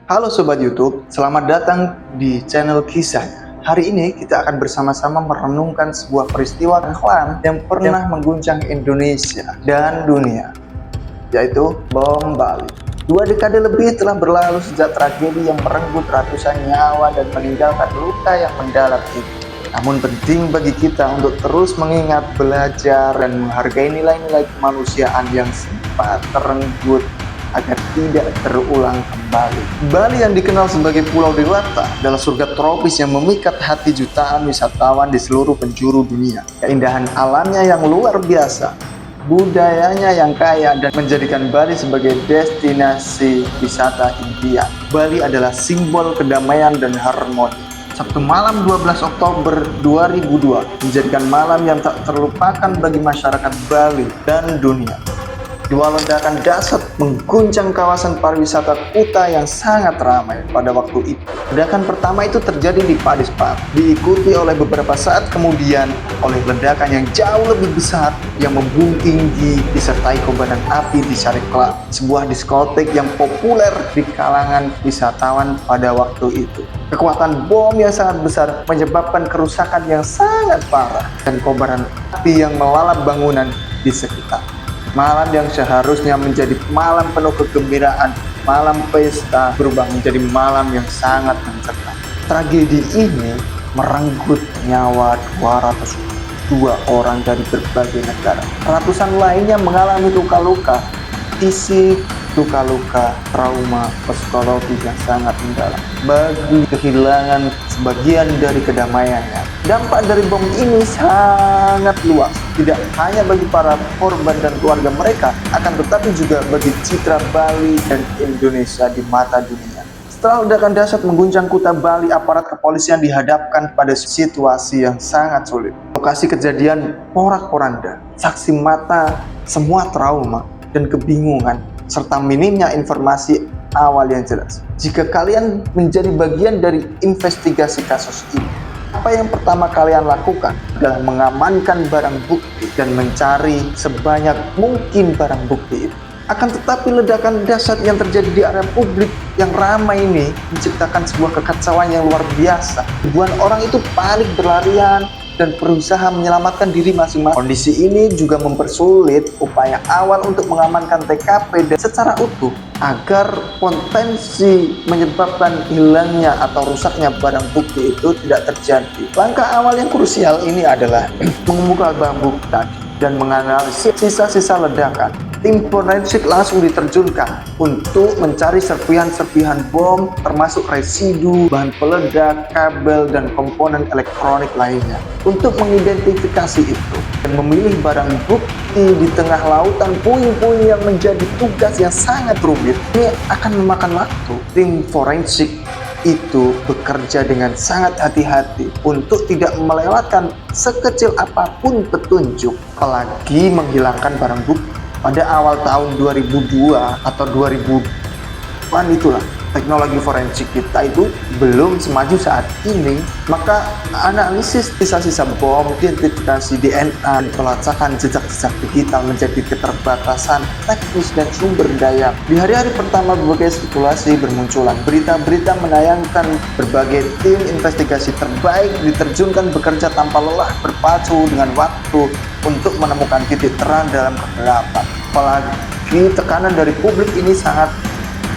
Halo Sobat YouTube, selamat datang di channel Kisahnya. Hari ini kita akan bersama-sama merenungkan sebuah peristiwa kelam yang pernah mengguncang Indonesia dan dunia, yaitu Bom Bali. 2 dekade lebih telah berlalu sejak tragedi yang merenggut ratusan nyawa dan meninggalkan luka yang mendalam itu. Namun penting bagi kita untuk terus mengingat, belajar, dan menghargai nilai-nilai kemanusiaan yang sempat terenggut agar tidak terulang kembali. Bali yang dikenal sebagai Pulau Dewata adalah surga tropis yang memikat hati jutaan wisatawan di seluruh penjuru dunia. Keindahan alamnya yang luar biasa, budayanya yang kaya, dan menjadikan Bali sebagai destinasi wisata impian. Bali adalah simbol kedamaian dan harmoni. Sabtu malam 12 Oktober 2002 menjadikan malam yang tak terlupakan bagi masyarakat Bali dan dunia. 2 ledakan dahsyat mengguncang kawasan pariwisata Kuta yang sangat ramai pada waktu itu. Ledakan pertama itu terjadi di Padispat, diikuti oleh beberapa saat kemudian oleh ledakan yang jauh lebih besar yang membum tinggi disertai kobaran api di Sari Club, sebuah diskotek yang populer di kalangan wisatawan pada waktu itu. Kekuatan bom yang sangat besar menyebabkan kerusakan yang sangat parah dan kobaran api yang melalap bangunan di sekitar. Malam yang seharusnya menjadi malam penuh kegembiraan, malam pesta, berubah menjadi malam yang sangat mencekam. Tragedi ini merenggut nyawa 202 orang dari berbagai negara. Ratusan lainnya mengalami luka-luka fisik, luka-luka, trauma psikologis yang sangat mendalam bagi kehilangan sebagian dari kedamaiannya. Dampak dari bom ini sangat luas, tidak hanya bagi para korban dan keluarga mereka, akan tetapi juga bagi citra Bali dan Indonesia di mata dunia. Setelah ledakan dahsyat mengguncang Kuta Bali, aparat kepolisian dihadapkan pada situasi yang sangat sulit. Lokasi kejadian porak-poranda, saksi mata semua trauma dan kebingungan, serta minimnya informasi awal yang jelas. Jika kalian menjadi bagian dari investigasi kasus ini, apa yang pertama kalian lakukan adalah mengamankan barang bukti dan mencari sebanyak mungkin barang bukti itu. Akan tetapi ledakan dahsyat yang terjadi di area publik yang ramai ini menciptakan sebuah kekacauan yang luar biasa. Ribuan orang itu panik berlarian dan berusaha menyelamatkan diri masing-masing. Kondisi ini juga mempersulit upaya awal untuk mengamankan TKP dan secara utuh agar potensi menyebabkan hilangnya atau rusaknya barang bukti itu tidak terjadi. Langkah awal yang krusial ini adalah mengumpulkan barang bukti tadi dan menganalisis sisa-sisa ledakan. Tim forensik langsung diterjunkan untuk mencari serpihan-serpihan bom, termasuk residu, bahan peledak, kabel, dan komponen elektronik lainnya, untuk mengidentifikasi itu dan memilih barang bukti di tengah lautan puing-puing yang menjadi tugas yang sangat rumit. Ini akan memakan waktu. Tim forensik itu bekerja dengan sangat hati-hati untuk tidak melewatkan sekecil apapun petunjuk, apalagi menghilangkan barang bukti. Pada awal tahun 2002 atau 2000-an itulah, teknologi forensik kita itu belum semaju saat ini, maka analisis sisa-sisa bom, identifikasi DNA, pelacakan jejak-jejak digital menjadi keterbatasan teknis dan sumber daya. Di hari-hari pertama berbagai spekulasi bermunculan, berita-berita menayangkan berbagai tim investigasi terbaik diterjunkan bekerja tanpa lelah, berpacu dengan waktu untuk menemukan titik terang dalam kegelapan. Apalagi tekanan dari publik ini sangat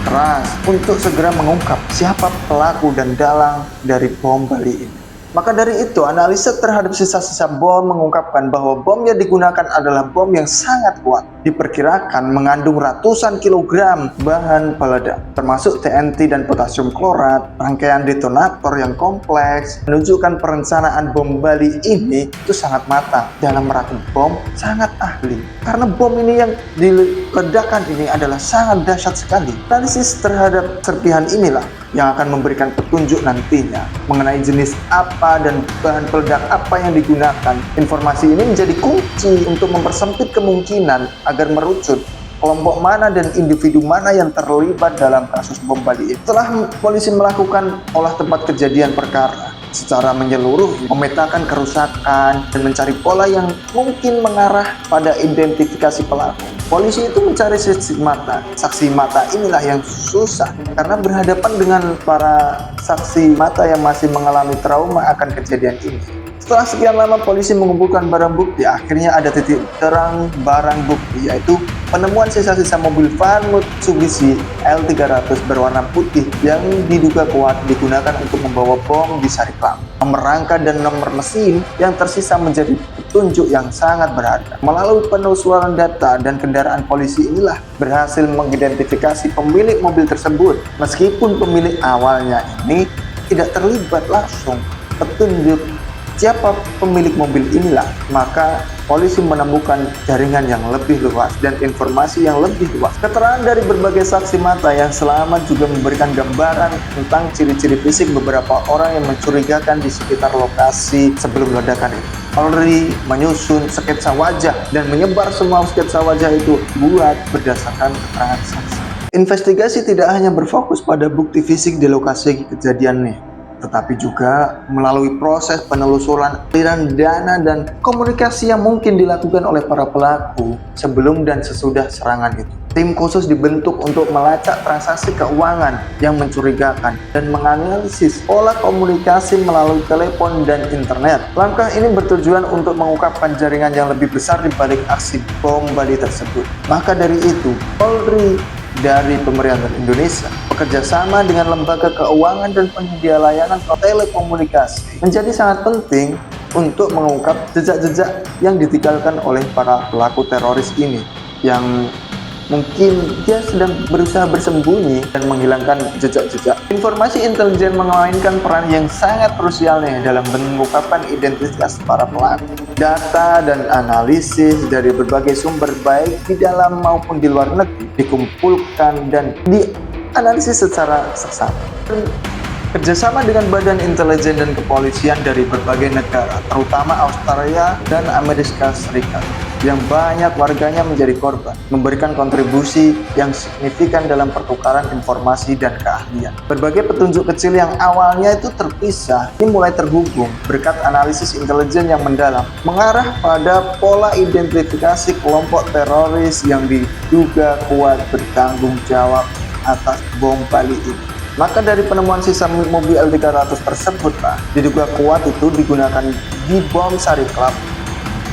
keras untuk segera mengungkap siapa pelaku dan dalang dari bom Bali ini. Maka dari itu, analisa terhadap sisa-sisa bom mengungkapkan bahwa bom yang digunakan adalah bom yang sangat kuat. Diperkirakan mengandung ratusan kilogram bahan peledak, termasuk TNT dan potasium klorat. Rangkaian detonator yang kompleks menunjukkan perencanaan bom Bali ini itu sangat matang. Dalam merakit bom sangat ahli, karena bom ini yang diledakkan ini adalah sangat dahsyat sekali. Analisis terhadap serpihan inilah yang akan memberikan petunjuk nantinya mengenai jenis apa dan bahan peledak apa yang digunakan. Informasi ini menjadi kunci untuk mempersempit kemungkinan agar merucut kelompok mana dan individu mana yang terlibat dalam kasus bom Bali itu. Setelah polisi melakukan olah tempat kejadian perkara, secara menyeluruh, memetakan kerusakan dan mencari pola yang mungkin mengarah pada identifikasi pelaku. Polisi itu mencari saksi mata. Saksi mata inilah yang susah karena berhadapan dengan para saksi mata yang masih mengalami trauma akan kejadian ini. Setelah sekian lama polisi mengumpulkan barang bukti, akhirnya ada titik terang barang bukti, yaitu penemuan sisa-sisa mobil van Mitsubishi L300 berwarna putih yang diduga kuat digunakan untuk membawa bom di Sari Club. Nomor rangka dan nomor mesin yang tersisa menjadi petunjuk yang sangat berharga. Melalui penelusuran data dan kendaraan, polisi inilah berhasil mengidentifikasi pemilik mobil tersebut. Meskipun pemilik awalnya ini tidak terlibat langsung, petunjuk siapa pemilik mobil inilah, maka polisi menemukan jaringan yang lebih luas dan informasi yang lebih luas. Keterangan dari berbagai saksi mata yang selamat juga memberikan gambaran tentang ciri-ciri fisik beberapa orang yang mencurigakan di sekitar lokasi sebelum ledakan itu. Polri menyusun sketsa wajah dan menyebar semua sketsa wajah itu buat berdasarkan keterangan saksi. Investigasi tidak hanya berfokus pada bukti fisik di lokasi kejadiannya, tetapi juga melalui proses penelusuran aliran dana dan komunikasi yang mungkin dilakukan oleh para pelaku sebelum dan sesudah serangan itu. Tim khusus dibentuk untuk melacak transaksi keuangan yang mencurigakan dan menganalisis pola komunikasi melalui telepon dan internet. Langkah ini bertujuan untuk mengungkapkan jaringan yang lebih besar di balik aksi bom Bali tersebut. Maka dari itu, Polri dari pemerintah Indonesia bekerja sama dengan lembaga keuangan dan penyedia layanan telekomunikasi menjadi sangat penting untuk mengungkap jejak-jejak yang ditinggalkan oleh para pelaku teroris ini, yang mungkin dia sedang berusaha bersembunyi dan menghilangkan jejak-jejak. Informasi intelijen memainkan peran yang sangat krusial nih dalam mengungkapkan identitas para pelaku. Data dan analisis dari berbagai sumber baik di dalam maupun di luar negeri dikumpulkan dan dianalisis secara seksama. Kerjasama dengan badan intelijen dan kepolisian dari berbagai negara, terutama Australia dan Amerika Serikat, yang banyak warganya menjadi korban, memberikan kontribusi yang signifikan dalam pertukaran informasi dan keahlian. Berbagai petunjuk kecil yang awalnya itu terpisah, ini mulai terhubung berkat analisis intelijen yang mendalam, mengarah pada pola identifikasi kelompok teroris yang diduga kuat bertanggung jawab atas bom Bali ini. Maka dari penemuan sisa mobil L300 tersebut, diduga kuat itu digunakan di bom Sari Club.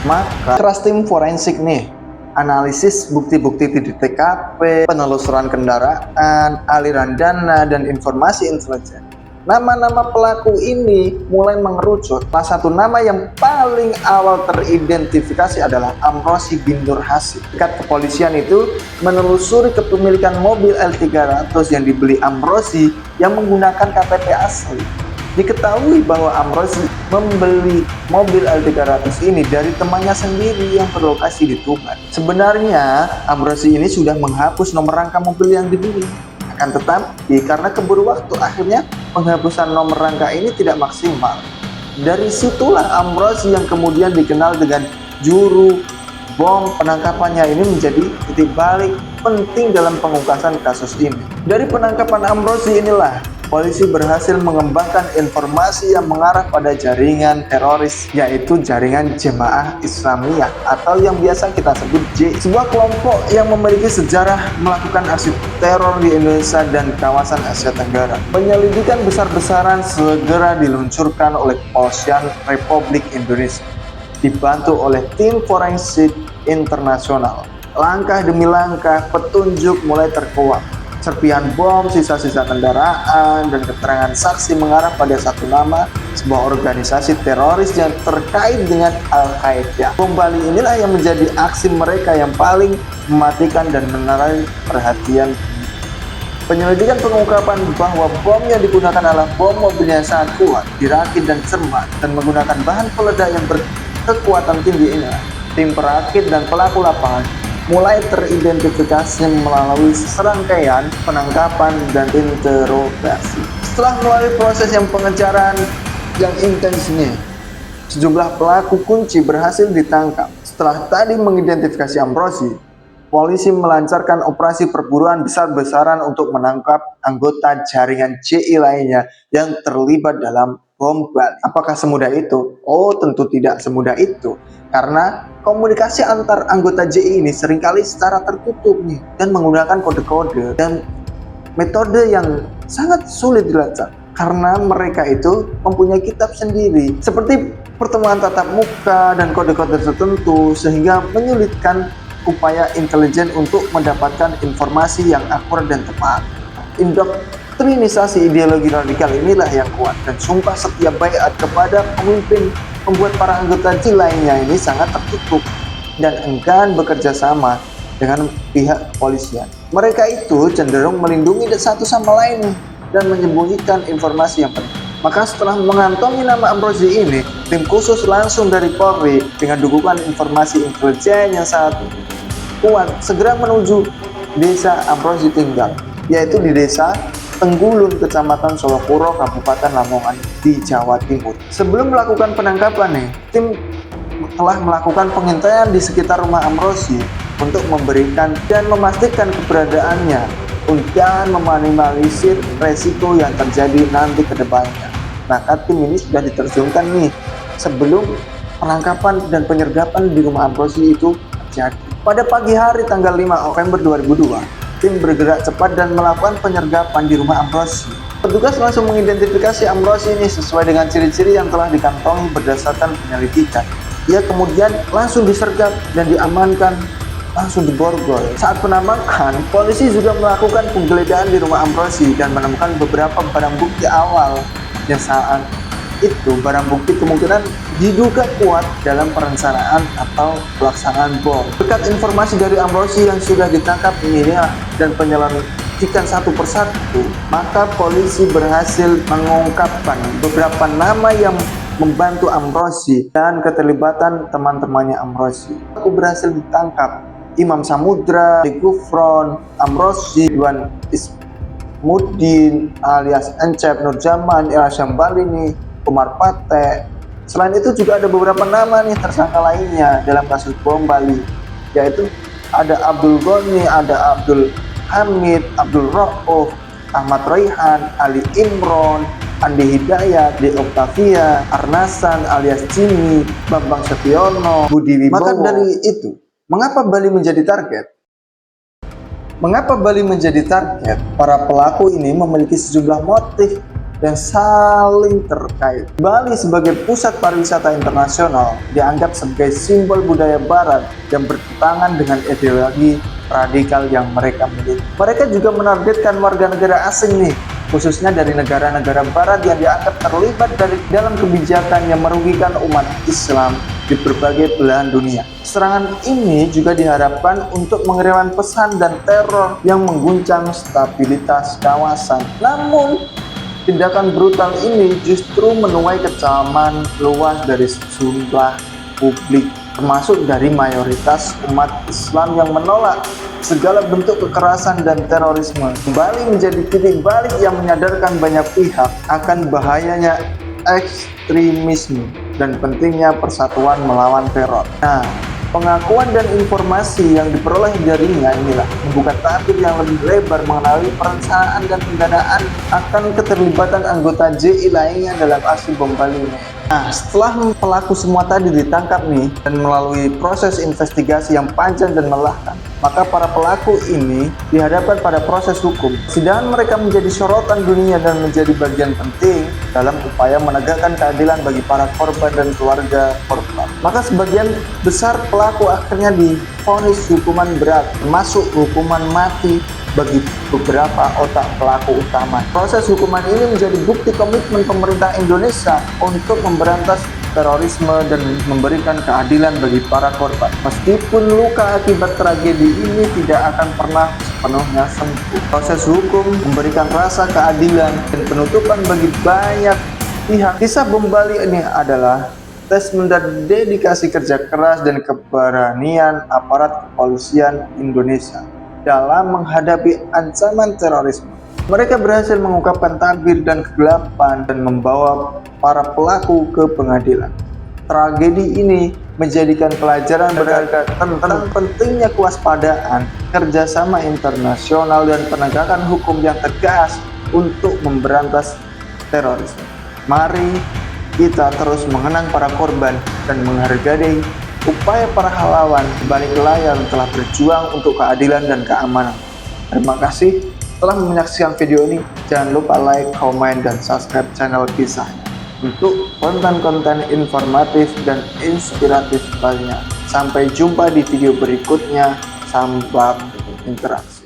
Maka keras tim forensik nih, analisis bukti-bukti di TKP, penelusuran kendaraan, aliran dana, dan informasi intelijen. Nama-nama pelaku ini mulai mengerucut. Salah satu nama yang paling awal teridentifikasi adalah Amrozi bin Nur Hasim. Dekat kepolisian itu menelusuri kepemilikan mobil L300 yang dibeli Amrozi yang menggunakan KTP asli. Diketahui bahwa Amrozi membeli mobil L300 ini dari temannya sendiri yang berlokasi di Tuban. Sebenarnya Amrozi ini sudah menghapus nomor rangka mobil yang dibeli. Akan tetapi karena keburu waktu, akhirnya penghapusan nomor rangka ini tidak maksimal. Dari situlah Amrozi yang kemudian dikenal dengan juru bom, penangkapannya ini menjadi titik balik penting dalam pengungkapan kasus ini. Dari penangkapan Amrozi inilah polisi berhasil mengembangkan informasi yang mengarah pada jaringan teroris, yaitu jaringan Jemaah Islamiyah atau yang biasa kita sebut J, sebuah kelompok yang memiliki sejarah melakukan aksi teror di Indonesia dan kawasan Asia Tenggara. Penyelidikan besar-besaran segera diluncurkan oleh Kepolisian Republik Indonesia, dibantu oleh tim forensik internasional. Langkah demi langkah, petunjuk mulai terkuak. Serpihan bom, sisa-sisa kendaraan, dan keterangan saksi mengarah pada satu nama, sebuah organisasi teroris yang terkait dengan Al-Qaeda. Bom Bali inilah yang menjadi aksi mereka yang paling mematikan dan menarik perhatian. Penyelidikan pengungkapan bahwa bom yang digunakan adalah bom mobil yang sangat kuat, dirakit dan cermat, dan menggunakan bahan peledak yang berkekuatan tinggi ini. Tim perakit dan pelaku lapangan mulai teridentifikasi melalui serangkaian penangkapan dan interogasi. Setelah melalui proses yang pengejaran yang intens ini, sejumlah pelaku kunci berhasil ditangkap. Setelah tadi mengidentifikasi Amrozi, polisi melancarkan operasi perburuan besar-besaran untuk menangkap anggota jaringan CI lainnya yang terlibat dalam bom Bali. Apakah semudah itu? Oh, tentu tidak semudah itu. Karena komunikasi antar anggota JI ini seringkali secara tertutup nih, dan menggunakan kode-kode dan metode yang sangat sulit dilacak. Karena mereka itu mempunyai kitab sendiri, seperti pertemuan tatap muka dan kode-kode tertentu, sehingga menyulitkan upaya intelijen untuk mendapatkan informasi yang akurat dan tepat. Indoktrinisasi ideologi radikal inilah yang kuat, dan sumpah setia baiat kepada pemimpin membuat para anggota JI lainnya ini sangat tertutup dan enggan bekerja sama dengan pihak kepolisian. Mereka itu cenderung melindungi satu sama lain dan menyembunyikan informasi yang penting. Maka setelah mengantongi nama Ambrozi ini, tim khusus langsung dari Polri dengan dukungan informasi intelijen yang sangat kuat segera menuju desa Ambrozi tinggal, yaitu di desa Tenggulun, Kecamatan Solokuro, Kabupaten Lamongan di Jawa Timur. Sebelum melakukan penangkapan nih, tim telah melakukan pengintaian di sekitar rumah Ambrozi untuk memberikan dan memastikan keberadaannya dan meminimalisir resiko yang terjadi nanti ke depannya. Maka tim ini sudah diterjunkan nih sebelum penangkapan dan penyergapan di rumah Ambrozi itu terjadi. Pada pagi hari tanggal 5 November 2002, tim bergerak cepat dan melakukan penyergapan di rumah Ambrozi. Petugas langsung mengidentifikasi Ambrozi ini sesuai dengan ciri-ciri yang telah dikantongi berdasarkan penyelidikan. Ia kemudian langsung disergap dan diamankan, langsung diborgol. Saat penambangan, polisi juga melakukan penggeledahan di rumah Ambrozi dan menemukan beberapa barang bukti awal yang saat itu barang bukti kemungkinan diduga kuat dalam perencanaan atau pelaksanaan bom. Berkat informasi dari Ambrozi yang sudah ditangkap ini dan penyelidikan satu persatu, maka polisi berhasil mengungkapkan beberapa nama yang membantu Ambrozi dan keterlibatan teman-temannya Ambrozi. Aku berhasil ditangkap Imam Samudra, Gufron, Ambrozi, Iwan Ismuddin alias Encep, Nurjaman, Ilham Balini, Umar Pate. Selain itu juga ada beberapa nama nih tersangka lainnya dalam kasus bom Bali, yaitu ada Abdul Goni, ada Abdul Hamid, Abdul Rauf, Ahmad Raihan, Ali Imron, Andi Hidayat, De Octavia, Arnasan alias Jimmy, Bambang Setiono, Budi Wibowo. Maka dari itu, mengapa Bali menjadi target? Mengapa Bali menjadi target? Para pelaku ini memiliki sejumlah motif yang saling terkait. Bali sebagai pusat pariwisata internasional dianggap sebagai simbol budaya barat yang bertentangan dengan ideologi radikal yang mereka miliki. Mereka juga menargetkan warga negara asing nih, khususnya dari negara-negara barat yang dianggap terlibat dalam kebijakan yang merugikan umat Islam di berbagai belahan dunia. Serangan ini juga diharapkan untuk mengirimkan pesan dan teror yang mengguncang stabilitas kawasan. Namun, tindakan brutal ini justru menuai kecaman luas dari sejumlah publik, termasuk dari mayoritas umat Islam yang menolak segala bentuk kekerasan dan terorisme. Bali menjadi titik balik yang menyadarkan banyak pihak akan bahayanya ekstremisme dan pentingnya persatuan melawan teror. Nah, pengakuan dan informasi yang diperoleh darinya inilah membuka tabir yang lebih lebar mengenai perencanaan dan pendanaan akan keterlibatan anggota JI lainnya dalam aksi bom Bali ini. Nah, setelah pelaku semua tadi ditangkap nih dan melalui proses investigasi yang panjang dan melelahkan, maka para pelaku ini dihadapkan pada proses hukum. Persidangan mereka menjadi sorotan dunia dan menjadi bagian penting dalam upaya menegakkan keadilan bagi para korban dan keluarga korban. Maka sebagian besar pelaku akhirnya divonis hukuman berat, termasuk hukuman mati bagi beberapa otak pelaku utama. Proses hukuman ini menjadi bukti komitmen pemerintah Indonesia untuk memberantas terorisme dan memberikan keadilan bagi para korban. Meskipun luka akibat tragedi ini tidak akan pernah sepenuhnya sembuh, proses hukum memberikan rasa keadilan dan penutupan bagi banyak pihak. Kisah bom Bali ini adalah testament dan dedikasi kerja keras dan keberanian aparat kepolisian Indonesia dalam menghadapi ancaman terorisme. Mereka berhasil mengungkapkan tabir dan kegelapan dan membawa para pelaku ke pengadilan. Tragedi ini menjadikan pelajaran berharga tentang pentingnya kewaspadaan, kerjasama internasional, dan penegakan hukum yang tegas untuk memberantas terorisme. Mari kita terus mengenang para korban dan menghargai upaya para pahlawan di balik layar yang telah berjuang untuk keadilan dan keamanan. Terima kasih telah menyaksikan video ini. Jangan lupa like, komen, dan subscribe channel Kisahnya untuk konten-konten informatif dan inspiratif lainnya. Sampai jumpa di video berikutnya. Salam interaksi.